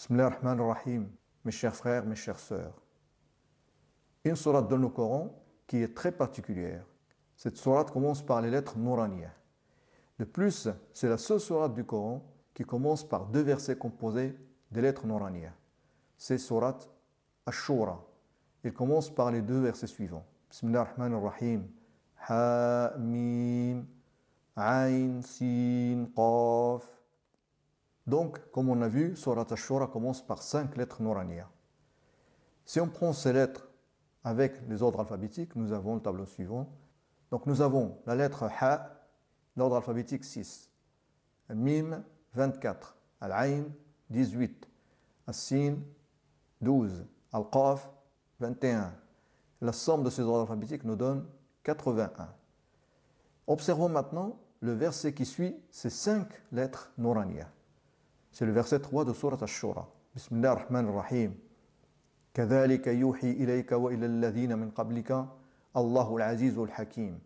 Bismillah ar-Rahman ar-Rahim, mes chers frères, mes chères sœurs. Une sourate dans le Coran qui est très particulière. Cette sourate commence par les lettres Nouraniya. De plus, c'est la seule sourate du Coran qui commence par deux versets composés des lettres Nouraniya. C'est sourate Ash-Shura. Il commence par les deux versets suivants. Bismillah ar-Rahman ar-Rahim. Ha, Mim, Ain, Sin, Qaf. Donc, comme on a vu, Surat Ash-Shura commence par 5 lettres Nouraniya. Si on prend ces lettres avec les ordres alphabétiques, nous avons le tableau suivant. Donc, nous avons la lettre Ha, l'ordre alphabétique 6. Mim, 24. Al-Ain, 18. Al-Sin, 12. Al-Qaf, 21. La somme de ces ordres alphabétiques nous donne 81. Observons maintenant le verset qui suit ces 5 lettres Nouraniya. C'est le verset 3 de Surat Ash-Shura. Bismillah ar-Rahman ar-Rahim. كَذَلِكَ يُوحِي إِلَيْكَ وَإِلَى الَّذِينَ مِنْ قَبْلِكَ اللَّهُ الْعَزِيزُ الْحَكِيمُ.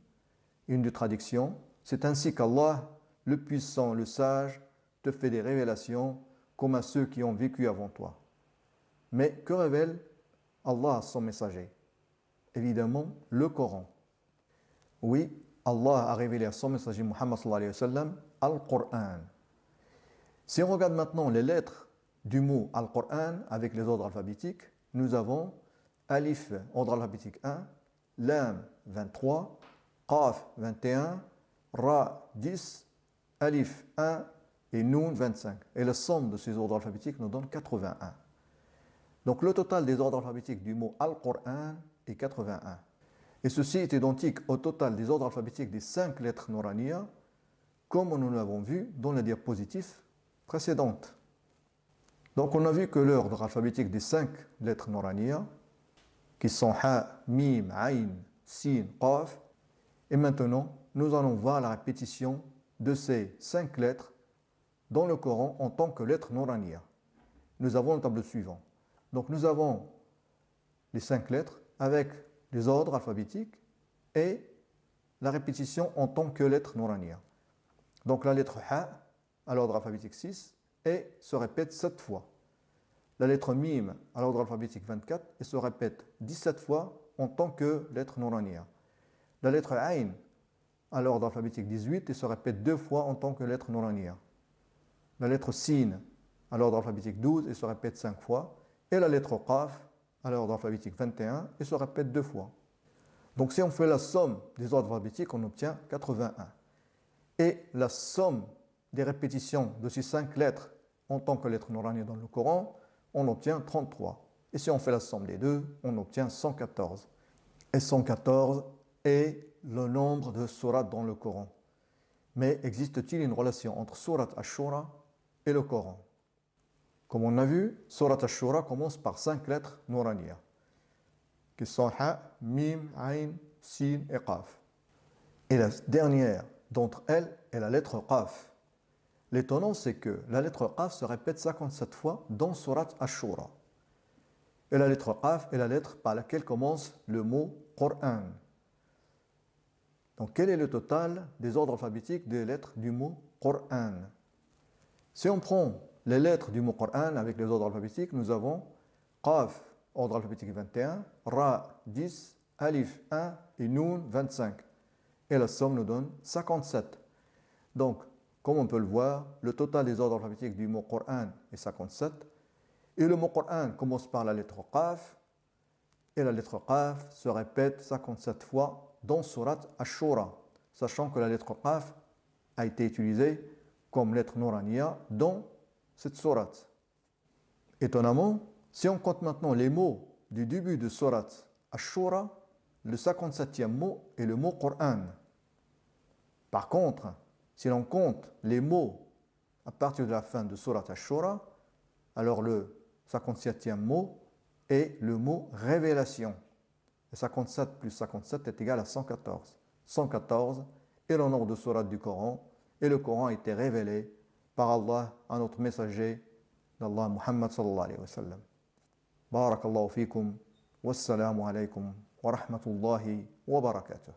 Une des traductions, c'est ainsi qu'Allah, le puissant, le sage, te fait des révélations comme à ceux qui ont vécu avant toi. Mais que révèle Allah à son messager? Évidemment, le Coran. Oui, Allah a révélé à son messager Muhammad sallallahu alayhi wa sallam Al-Qur'an. Si on regarde maintenant les lettres du mot Al-Qur'an avec les ordres alphabétiques, nous avons Alif, ordre alphabétique 1, Lam, 23, Qaf, 21, Ra, 10, Alif, 1 et Noun, 25. Et la somme de ces ordres alphabétiques nous donne 81. Donc le total des ordres alphabétiques du mot Al-Qur'an est 81. Et ceci est identique au total des ordres alphabétiques des 5 lettres Nouraniya, comme nous l'avons vu dans la diapositive précédente. Donc on a vu que l'ordre alphabétique des 5 lettres Nouraniya, qui sont Ha, Mim, Ain, Sin, Qaf, et maintenant nous allons voir la répétition de ces 5 lettres dans le Coran en tant que lettres Nouraniya. Nous avons le tableau suivant. Donc nous avons les 5 lettres avec les ordres alphabétiques et la répétition en tant que lettres Nouraniya. Donc la lettre Ha à l'ordre alphabétique 6 et se répète 7 fois. La lettre Mim à l'ordre alphabétique 24 et se répète 17 fois en tant que lettre Nouraniya. La lettre Ain à l'ordre alphabétique 18 et se répète 2 fois en tant que lettre Nouraniya. La lettre Sin à l'ordre alphabétique 12 et se répète 5 fois. Et la lettre Qaf à l'ordre alphabétique 21 et se répète 2 fois. Donc si on fait la somme des ordres alphabétiques, on obtient 81. Et la somme des répétitions de ces 5 lettres en tant que lettres Nouraniya dans le Coran, on obtient 33. Et si on fait la somme des deux, on obtient 114. Et 114 est le nombre de sourates dans le Coran. Mais existe-t-il une relation entre Surat Ash-Shura et le Coran? Comme on a vu, Surat Ash-Shura commence par 5 lettres Nouraniya, qui sont Ha, Mim, Ain, Sin et Qaf. Et la dernière d'entre elles est la lettre Qaf. L'étonnant, c'est que la lettre Qaf se répète 57 fois dans Surat Ash-Shura. Et la lettre Qaf est la lettre par laquelle commence le mot Qur'an. Donc quel est le total des ordres alphabétiques des lettres du mot Qur'an? Si on prend les lettres du mot Qur'an avec les ordres alphabétiques, nous avons Qaf, ordre alphabétique 21, Ra, 10, Alif, 1 et Noun, 25. Et la somme nous donne 57. Donc, comme on peut le voir, le total des ordres alphabétiques du mot Qur'an est 57. Et le mot Qur'an commence par la lettre Qaf. Et la lettre Qaf se répète 57 fois dans Surat Ash-Shura, sachant que la lettre Qaf a été utilisée comme lettre Nouraniya dans cette sourate. Étonnamment, si on compte maintenant les mots du début de Surat Ash-Shura, le 57e mot est le mot Qur'an. Par contre, si l'on compte les mots à partir de la fin de Surat Ash-Shura, alors le 57e mot est le mot révélation. Et 57 plus 57 est égal à 114. 114 est le nombre de sourates du Coran, et le Coran a été révélé par Allah à notre messager d'Allah Muhammad sallallahu alayhi wa sallam. Barakallahu fikum, wassalamu alaykum wa rahmatullahi wa barakatuh.